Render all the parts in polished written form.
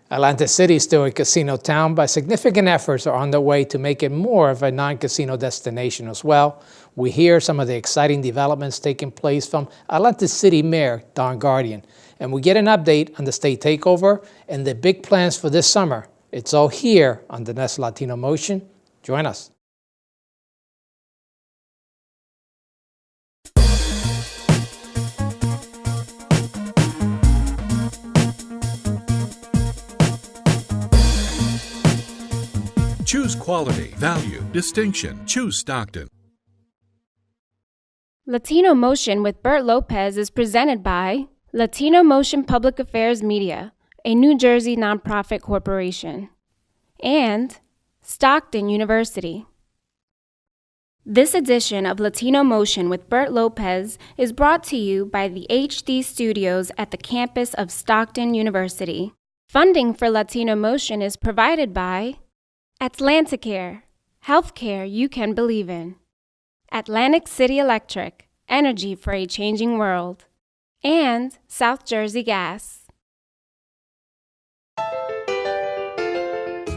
Atlantic City is still a casino town, but significant efforts are on the way to make it more of a non-casino destination as well. We hear some of the exciting developments taking place from Atlantic City Mayor Don Guardian, and we get an update on the state takeover and the big plans for this summer. It's all here on the next Latino Motion. Join us. Choose quality, value, distinction. Choose Stockton. Latino Motion with Bert Lopez is presented by Latino Motion Public Affairs Media, a New Jersey nonprofit corporation, and Stockton University. This edition of Latino Motion with Bert Lopez is brought to you by the HD Studios at the campus of Stockton University. Funding for Latino Motion is provided by Atlanticare, healthcare you can believe in. Atlantic City Electric, energy for a changing world. And South Jersey Gas.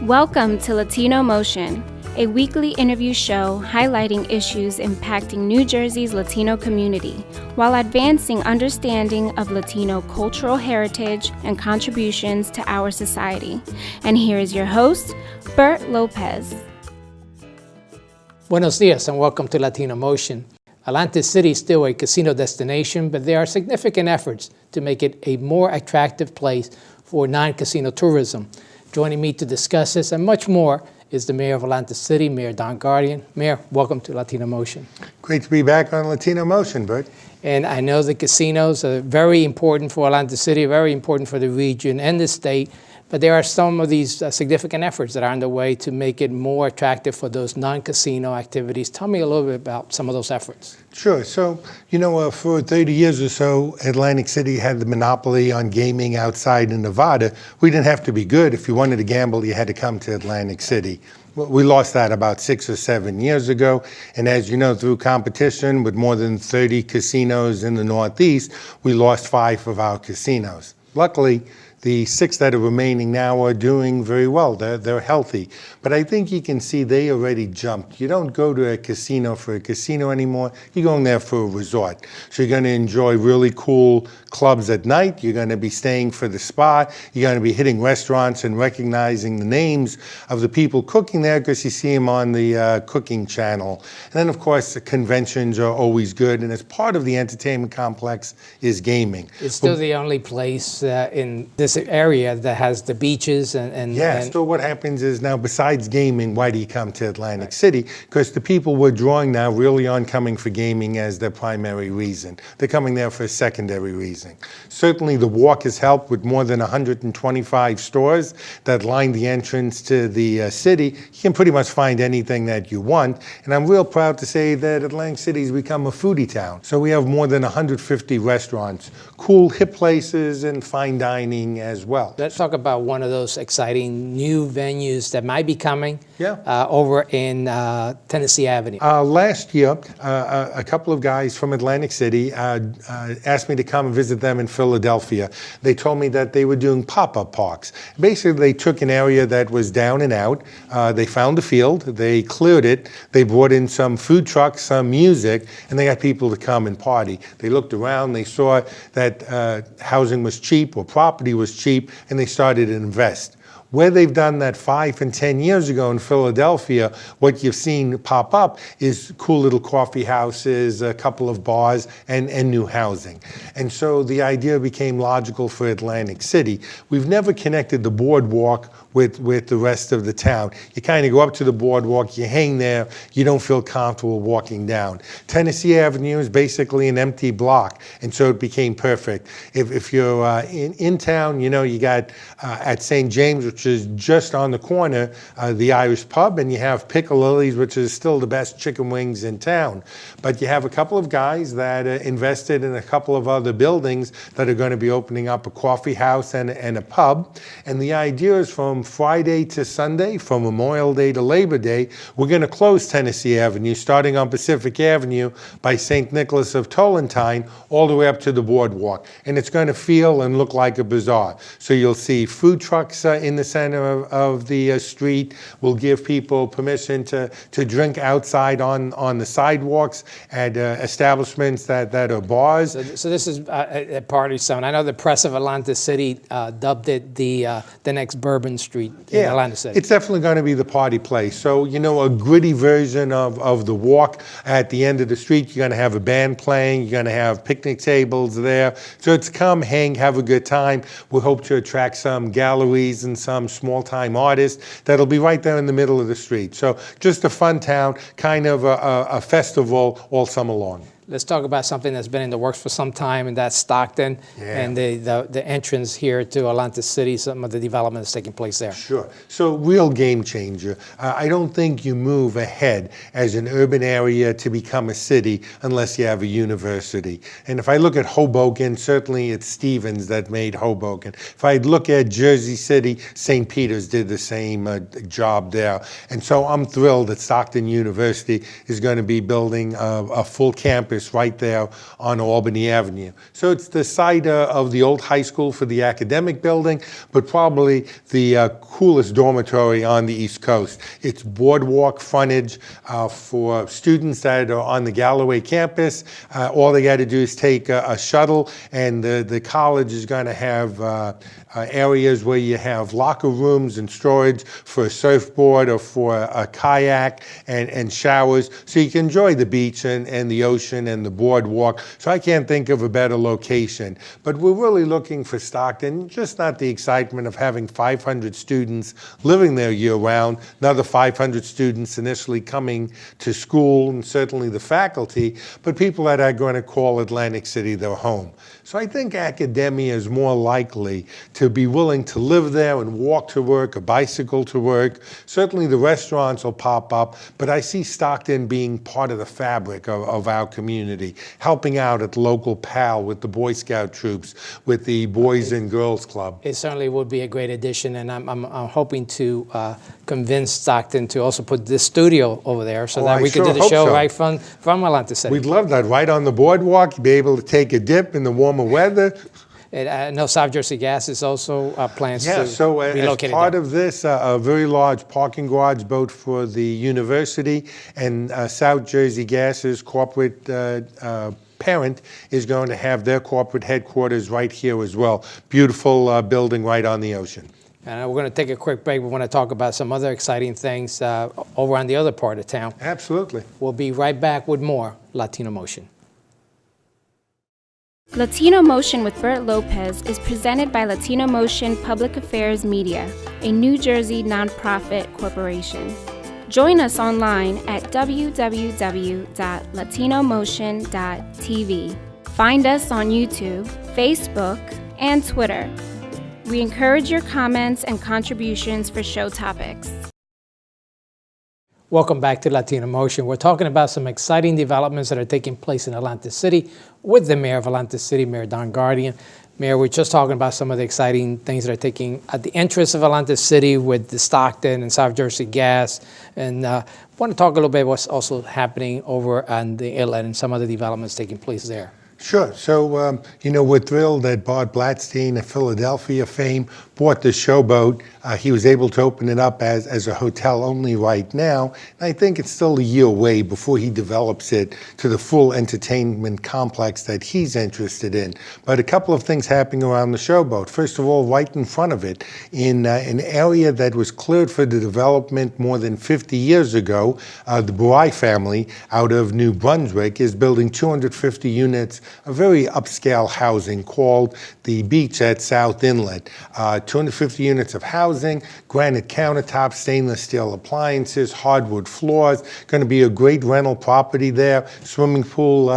Welcome to Latino Motion, a weekly interview show highlighting issues impacting New Jersey's Latino community while advancing understanding of Latino cultural heritage and contributions to our society. And here is your host, Bert Lopez. Buenos dias and welcome to Latino Motion. Atlantic City is still a casino destination, but there are significant efforts to make it a more attractive place for non-casino tourism. Joining me to discuss this and much more is the Mayor of Atlantic City, Mayor Don Guardian. Mayor, welcome to Latino Motion. Great to be back on Latino Motion, Bert. And I know the casinos are very important for Atlantic City, very important for the region and the state, but there are some of these significant efforts that are underway to make it more attractive for those non-casino activities. Tell me a little bit about some of those efforts. Sure. So, for 30 years or so, Atlantic City had the monopoly on gaming outside in Nevada. We didn't have to be good. If you wanted to gamble, you had to come to Atlantic City. We lost that about 6 or 7 years ago. And as you know, through competition with more than 30 casinos in the Northeast, we lost 5 of our casinos. Luckily, the 6 that are remaining now are doing very well. They're healthy. But I think you can see they already jumped. You don't go to a casino for a casino anymore. You're going there for a resort. So you're going to enjoy really cool clubs at night. You're going to be staying for the spa. You're going to be hitting restaurants and recognizing the names of the people cooking there because you see them on the cooking channel. And then, of course, the conventions are always good. And as part of the entertainment complex is gaming. It's still the only place in this area that has the beaches and so what happens is now, besides gaming, why do you come to Atlantic City? Because the people we're drawing now really aren't coming for gaming as their primary reason. They're coming there for a secondary reason. Certainly the walk has helped with more than 125 stores that line the entrance to the city. You can pretty much find anything that you want. And I'm real proud to say that Atlantic City has become a foodie town. So we have more than 150 restaurants, cool hip places and fine dining as well. Let's talk about one of those exciting new venues that might be coming over in Tennessee Avenue. Last year, a couple of guys from Atlantic City asked me to come and visit them in Philadelphia. They told me that they were doing pop-up parks. Basically, they took an area that was down and out. They found a field. They cleared it. They brought in some food trucks, some music, and they got people to come and party. They looked around. They saw that housing was cheap or property was cheap, and they started to invest. Where they've done that 5 and 10 years ago in Philadelphia, what you've seen pop up is cool little coffee houses, a couple of bars, and new housing. And so the idea became logical for Atlantic City. We've never connected the boardwalk with the rest of the town. You kind of go up to the boardwalk, you hang there, you don't feel comfortable walking down. Tennessee Avenue is basically an empty block, and so it became perfect. If you're in town, you got at St. James, which which is just on the corner, the Irish Pub, and you have Piccalilli's, which is still the best chicken wings in town. But you have a couple of guys that invested in a couple of other buildings that are going to be opening up a coffee house and a pub. And the idea is from Friday to Sunday, from Memorial Day to Labor Day, we're going to close Tennessee Avenue, starting on Pacific Avenue by St. Nicholas of Tolentine, all the way up to the boardwalk. And it's going to feel and look like a bazaar. So you'll see food trucks in the center of the street. We'll give people permission to drink outside on the sidewalks at establishments that are bars. So this is a party zone. I know the press of Atlanta City dubbed it the next Bourbon Street in Atlanta City. It's definitely going to be the party place. So, a gritty version of the walk. At the end of the street, you're going to have a band playing. You're going to have picnic tables there. So it's come, hang, have a good time. We hope to attract some galleries and some small-time artists that'll be right there in the middle of the street. So just a fun town, kind of a festival all summer long. Let's talk about something that's been in the works for some time, and that's Stockton and the entrance here to Atlanta City, some of the developments taking place there. Sure. So real game changer. I don't think you move ahead as an urban area to become a city unless you have a university. And if I look at Hoboken, certainly it's Stevens that made Hoboken. If I look at Jersey City, St. Peter's did the same job there. And so I'm thrilled that Stockton University is going to be building a full campus right there on Albany Avenue. So it's the site of the old high school for the academic building, but probably the coolest dormitory on the East Coast. It's boardwalk frontage for students that are on the Galloway campus. All they got to do is take a shuttle, and the college is going to have areas where you have locker rooms and storage for a surfboard or for a kayak and showers, so you can enjoy the beach and the ocean and the boardwalk. So I can't think of a better location. But we're really looking for Stockton, just not the excitement of having 500 students living there year-round, another 500 students initially coming to school, and certainly the faculty, but people that are going to call Atlantic City their home. So I think academia is more likely to be willing to live there and walk to work, or bicycle to work. Certainly the restaurants will pop up, but I see Stockton being part of the fabric of our community, helping out at the local PAL with the Boy Scout troops, with the Boys and Girls Club. It certainly would be a great addition, and I'm hoping to convince Stockton to also put this studio over there so that we could do the show right from Atlanta City. We'd love that, right on the boardwalk. You'd be able to take a dip in the warmer weather. I know South Jersey Gas is also plans to so relocate as part there. of this, a very large parking garage built for the university, and South Jersey Gas's corporate parent is going to have their corporate headquarters right here as well. Beautiful building right on the ocean. And we're going to take a quick break. We want to talk about some other exciting things over on the other part of town. Absolutely. We'll be right back with more Latino Motion. Latino Motion with Bert Lopez is presented by Latino Motion Public Affairs Media, a New Jersey nonprofit corporation. Join us online at www.latinomotion.tv. Find us on YouTube, Facebook, and Twitter. We encourage your comments and contributions for show topics. Welcome back to Latino Motion. We're talking about some exciting developments that are taking place in Atlanta City with the mayor of Atlanta City, Mayor Don Guardian. Mayor, we're just talking about some of the exciting things that are taking at the entrance of Atlanta City with the Stockton and South Jersey Gas. And I want to talk a little bit what's also happening over on the inlet and some of the developments taking place there. Sure. So, we're thrilled that Bart Blatstein of Philadelphia fame bought the Showboat. He was able to open it up as a hotel only right now. And I think it's still a year away before he develops it to the full entertainment complex that he's interested in. But a couple of things happening around the Showboat. First of all, right in front of it, in an area that was cleared for the development more than 50 years ago, the Burai family out of New Brunswick is building 250 units a very upscale housing called the Beach at South Inlet. 250 units of housing, granite countertops, stainless steel appliances, hardwood floors. Going to be a great rental property there. Swimming pool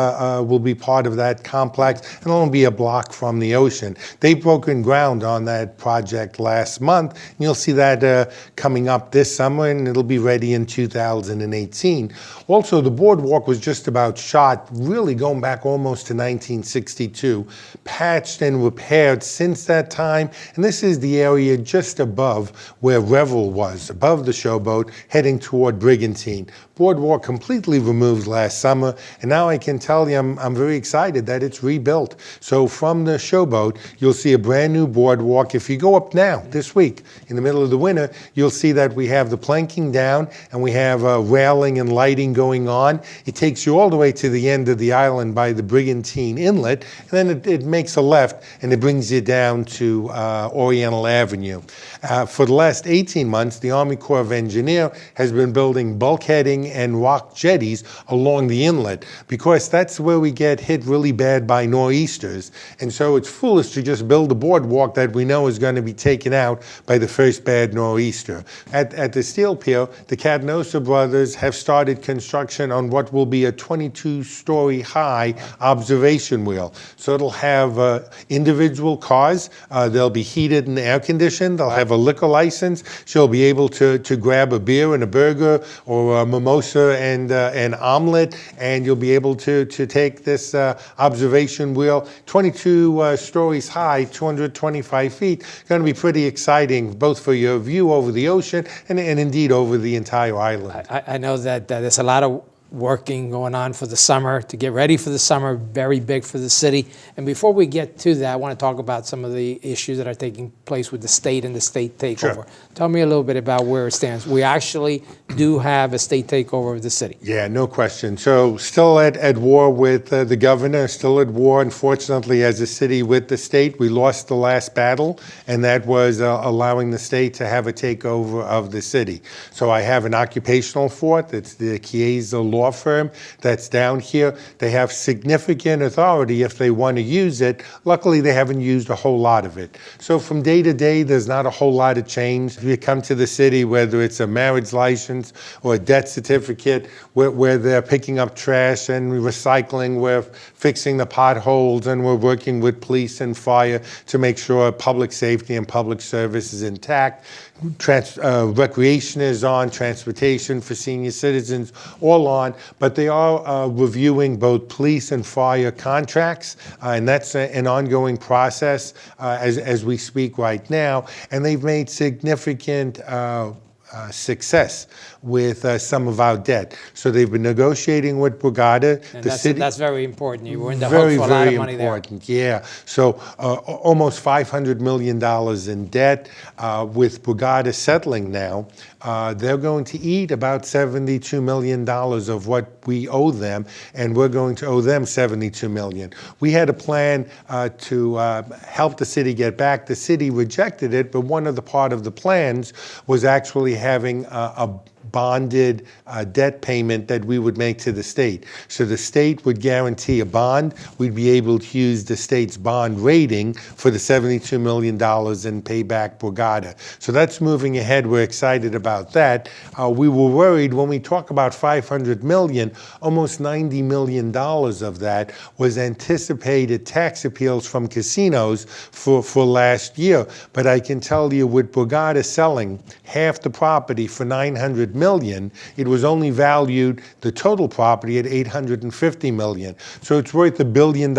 will be part of that complex, and it'll only be a block from the ocean. They've broken ground on that project last month, and you'll see that coming up this summer, and it'll be ready in 2018. Also, the boardwalk was just about shot, really going back almost to 1962, patched and repaired since that time, and this is the area just above where Revel was, above the Showboat, heading toward Brigantine. Boardwalk completely removed last summer, and now I can tell you I'm very excited that it's rebuilt. So from the Showboat, you'll see a brand new boardwalk. If you go up now, this week, in the middle of the winter, you'll see that we have the planking down, and we have railing and lighting going on. It takes you all the way to the end of the island by the Brigantine Inlet, and then it makes a left, and it brings you down to Oriental Avenue. For the last 18 months, the Army Corps of Engineers has been building bulkheading and rock jetties along the inlet, because that's where we get hit really bad by nor'easters. And so it's foolish to just build a boardwalk that we know is going to be taken out by the first bad nor'easter. At the steel pier, the Catanosa brothers have started construction on what will be a 22-story high observation wheel. So it'll have individual cars. They'll be heated and air conditioned. They'll have a liquor license. She'll be able to grab a beer and a burger, or a mimosa and an omelet, and you'll be able to take this observation wheel 22 stories high, 225 feet. Going to be pretty exciting, both for your view over the ocean and indeed over the entire island. I know that there's a lot of working going on for the summer to get ready for the summer, very big for the city. And before we get to that, I want to talk about some of the issues that are taking place with the state and the state takeover. Sure. Tell me a little bit about where it stands. We actually do have a state takeover of the city. Yeah, no question. So still at war with the governor, still at war, unfortunately, as a city with the state. We lost the last battle, and that was allowing the state to have a takeover of the city. So I have an occupational fort. It's the Chiesa law firm that's down here. They have significant authority if they want to use it. Luckily, they haven't used a whole lot of it. So from day to day, there's not a whole lot of change. If you come to the city, whether it's a marriage license or a death certificate, where they're picking up trash and recycling, we're fixing the potholes, and we're working with police and fire to make sure public safety and public service is intact. Recreation is on, transportation for senior citizens, all on, but they are reviewing both police and fire contracts, and that's an ongoing process as we speak right now, and they've made significant success with some of our debt. So they've been negotiating with Borgata. And the city, that's very important. You were in the hook for a lot of money there. Very important, yeah. So almost $500 million in debt. With Borgata settling now, they're going to eat about $72 million of what we owe them, and we're going to owe them $72 million. We had a plan to help the city get back. The city rejected it, but one of the part of the plans was actually having a bonded debt payment that we would make to the state. So the state would guarantee a bond. We'd be able to use the state's bond rating for the $72 million and pay back Borgata. So that's moving ahead. We're excited about that. We were worried when we talk about $500 million, almost $90 million of that was anticipated tax appeals from casinos for last year. But I can tell you, with Borgata selling half the property for $900 million, it was only valued, the total property, at $850 million. So it's worth $1 billion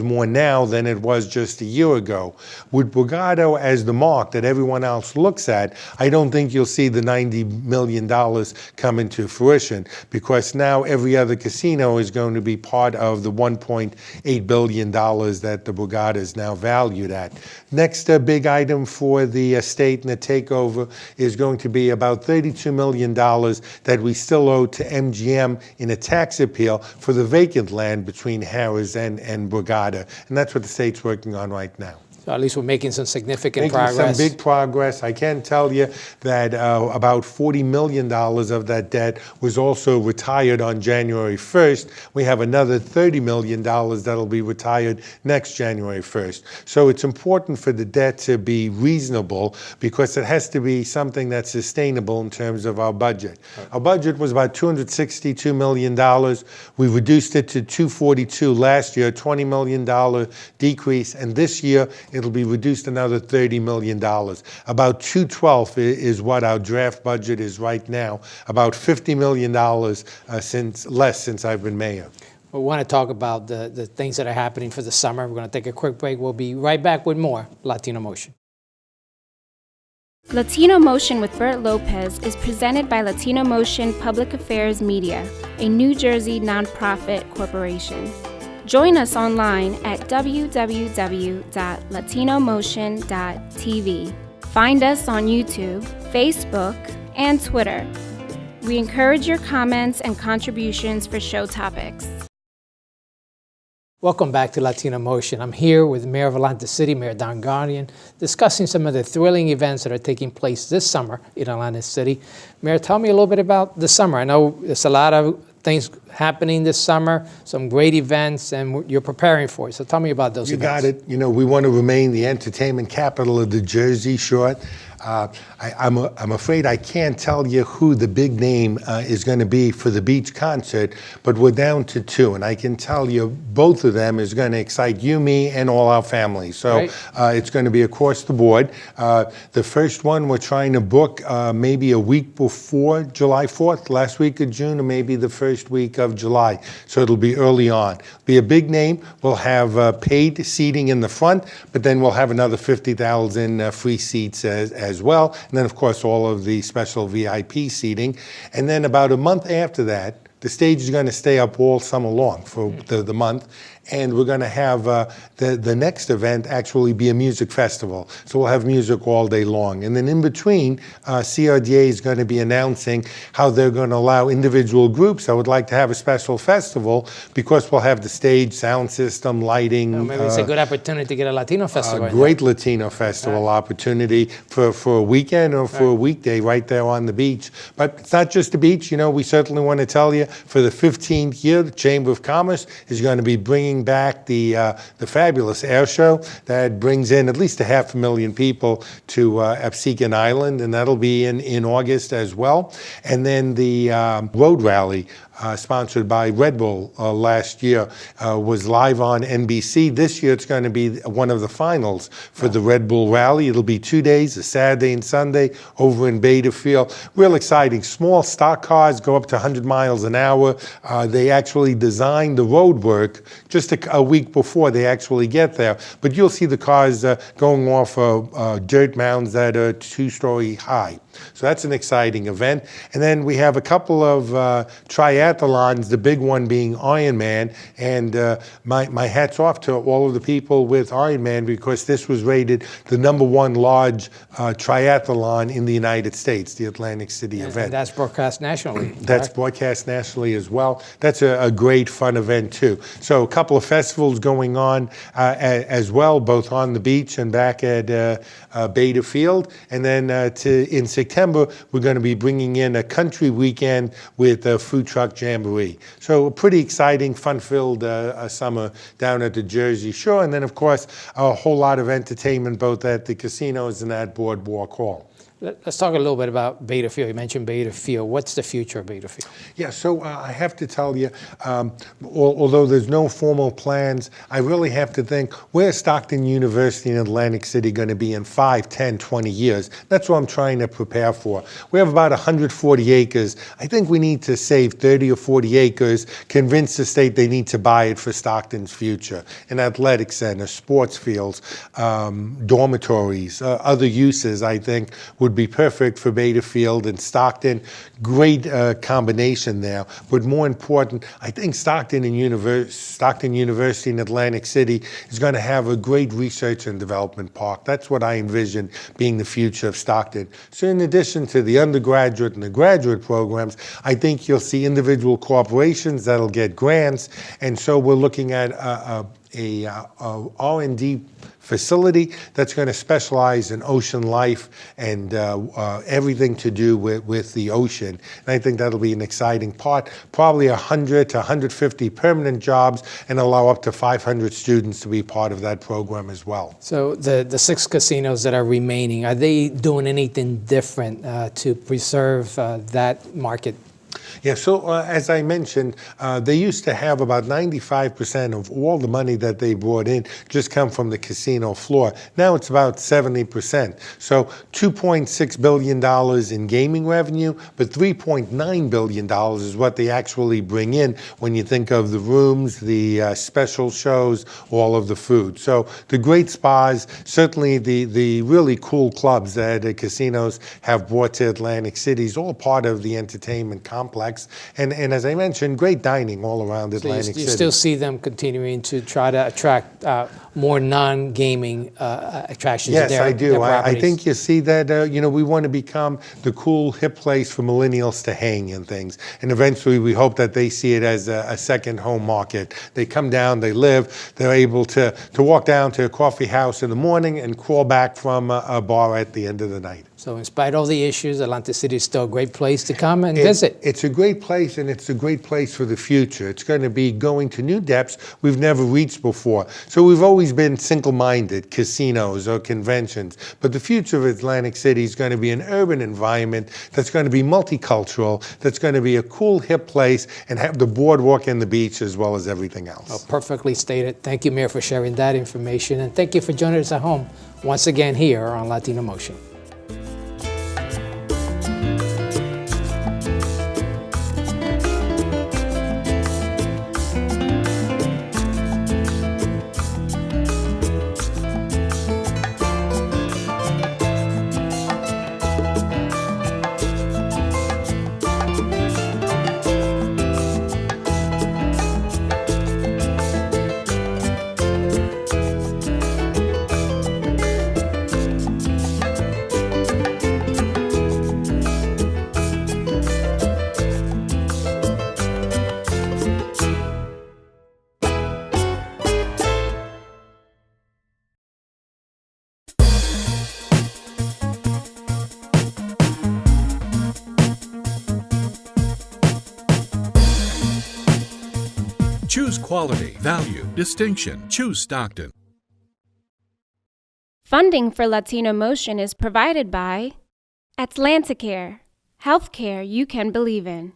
more now than it was just a year ago. With Borgata as the mark that everyone else looks at, I don't think you'll see the $90 million come into fruition, because now every other casino is going to be part of the $1.8 billion that the Borgata is now valued at. Next big item for the state and the takeover is going to be about $32 million that we still owe to MGM in a tax appeal for the vacant land between Harrah's and Borgata. And that's what the state's working on right now. So at least we're making some significant Making progress. some big progress. I can tell you that about $40 million of that debt was also retired on January 1st. We have another $30 million that'll be retired next January 1st. So it's important for the debt to be reasonable because it has to be something that's sustainable in terms of our budget. Right. Our budget was about $262 million. We reduced it to $242 last year, $20 million decrease, and this year it'll be reduced another $30 million. About $212 is what our draft budget is right now, about $50 million less since I've been mayor. We want to talk about the things that are happening for the summer. We're going to take a quick break. We'll be right back with more Latino Motion. Latino Motion with Bert Lopez is presented by Latino Motion Public Affairs Media, a New Jersey nonprofit corporation. Join us online at www.latinomotion.tv. Find us on YouTube, Facebook, and Twitter. We encourage your comments and contributions for show topics. Welcome back to Latino Motion. I'm here with Mayor of Atlantic City, Mayor Don Guardian, discussing some of the thrilling events that are taking place this summer in Atlantic City. Mayor, tell me a little bit about the summer. I know there's a lot of things happening this summer, some great events, and you're preparing for it. So tell me about those events. You got it. You know, we want to remain the entertainment capital of the Jersey Shore. I'm afraid I can't tell you who the big name is going to be for the beach concert, but we're down to two, and I can tell you both of them is going to excite you, me, and all our families. So it's going to be across the board. The first one we're trying to book maybe a week before July 4th, last week of June, or maybe the first week of July. So it'll be early on. Be a big name. We'll have paid seating in the front, but then we'll have another 50,000 free seats as well. And then, of course, all of the special VIP seating. And then about a month after that, the stage is going to stay up all summer long for the month. And we're going to have the next event actually be a music festival. So we'll have music all day long. And then in between, CRDA is going to be announcing how they're going to allow individual groups that would like to have a special festival, because we'll have the stage, sound system, lighting. Oh, maybe it's a good opportunity to get a Latino festival. A great Latino festival opportunity for a weekend or for a weekday right there on the beach. But it's not just the beach. You know, we certainly want to tell you, for the 15th year, the Chamber of Commerce is going to be bringing back the fabulous air show that brings in at least 500,000 people to Absecon Island, and that'll be in August as well. And then the road rally, sponsored by Red Bull last year, was live on NBC. This year it's going to be one of the finals for the Red Bull Rally. It'll be 2 days, a Saturday and Sunday, over in Beta Field. Real exciting. Small stock cars go up to 100 miles an hour. They actually designed the road work just a week before they actually get there. But you'll see the cars going off dirt mounds that are 2-story high. So that's an exciting event. And then we have a couple of triathlons, the big one being Ironman. And my hat's off to all of the people with Ironman, because this was rated the #1 large triathlon in the United States, the Atlantic City event. And that's broadcast nationally. That's broadcast nationally as well. That's a great fun event too. So a couple of festivals going on as well, both on the beach and back at Beta Field. And then in September, we're going to be bringing in a country weekend with a food truck jamboree. So a pretty exciting, fun-filled summer down at the Jersey Shore. And then, of course, a whole lot of entertainment both at the casinos and at Boardwalk Hall. Let's talk a little bit about Beta Field. You mentioned Beta Field. What's the future of Beta Field? Yeah, so I have to tell you, although there's no formal plans, I really have to think, where's Stockton University in Atlantic City going to be in 5, 10, 20 years? That's what I'm trying to prepare for. We have about 140 acres. I think we need to save 30 or 40 acres, convince the state they need to buy it for Stockton's future. An athletic center, sports fields, dormitories, other uses, I think, would be perfect for Beta Field and Stockton. Great combination there. But more important, I think Stockton University in Atlantic City is going to have a great research and development park. That's what I envision being the future of Stockton. So in addition to the undergraduate and the graduate programs, I think you'll see individual corporations that'll get grants. And so we're looking at R&D facility that's going to specialize in ocean life and everything to do with the ocean. And I think that'll be an exciting part. Probably 100 to 150 permanent jobs and allow up to 500 students to be part of that program as well. So the 6 casinos that are remaining, are they doing anything different to preserve that market? Yeah, so as I mentioned, they used to have about 95% of all the money that they brought in just come from the casino floor. Now it's about 70%. So $2.6 billion in gaming revenue, but $3.9 billion is what they actually bring in when you think of the rooms, the special shows, all of the food. So the great spas, certainly the really cool clubs that the casinos have brought to Atlantic City is all part of the entertainment complex. And as I mentioned, great dining all around Atlantic City. You still see them continuing to try to attract more non-gaming attractions. Yes, to their, I do. their I properties. think you see that, we want to become the cool, hip place for millennials to hang and things. And eventually we hope that they see it as a second home market. They come down, they live, they're able to walk down to a coffee house in the morning and crawl back from a bar at the end of the night. So in spite of all the issues, Atlantic City is still a great place to come and visit. It's a great place, and it's a great place for the future. It's going to be going to new depths we've never reached before. So we've always been single-minded, casinos or conventions. But the future of Atlantic City is going to be an urban environment that's going to be multicultural, that's going to be a cool, hip place, and have the boardwalk and the beach as well as everything else. Oh, perfectly stated. Thank you, Mayor, for sharing that information. And thank you for joining us at home once again here on Latino Motion. Choose quality, value, distinction. Choose Stockton. Funding for Latino Motion is provided by Atlanticare, healthcare you can believe in.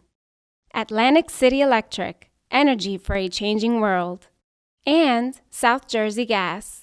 Atlantic City Electric, energy for a changing world. And South Jersey Gas.